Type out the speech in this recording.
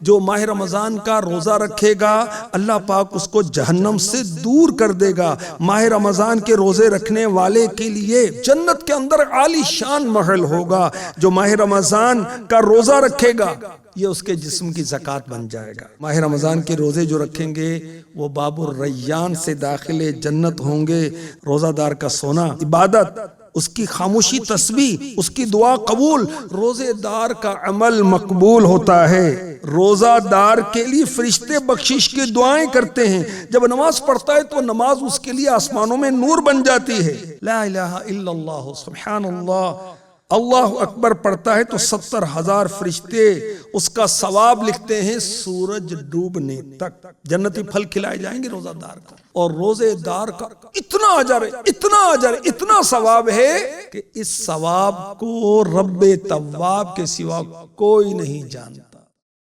जो माह रमजान का रोजा रखेगा अल्लाह पाक उसको जहन्नम से दूर कर देगा। माह रमजान के रोजे रखने वाले के लिए जन्नत के अंदर आलीशान महल होगा। जो माह रमजान का रोजा रखेगा ये उसके जिस्म की ज़कात बन जाएगा। माह रमजान के रोजे जो रखेंगे वो बाबुर रैयान से दाखिले जन्नत होंगे। रोजादार का सोना इबादत, उसकी खामोशी तस्बीह, उसकी दुआ कबूल। रोजेदार का अमल मकबूल होता है। रोजादार के लिए फरिश्ते बख्शिश की दुआएं करते हैं। जब नमाज पढ़ता है तो नमाज उसके लिए आसमानों में नूर बन जाती है। ला इलाहा इल्लल्लाह सुब्हानल्लाह अल्लाह अकबर पढ़ता है तो 70,000 फरिश्ते उसका सवाब लिखते हैं सूरज डूबने तक। जन्नती फल खिलाए जाएंगे रोजादार को। और रोजेदार का इतना अजर है, इतना अजर, इतना सवाब है कि इस सवाब को रब्बे तव्वाब के सिवा कोई नहीं जानता।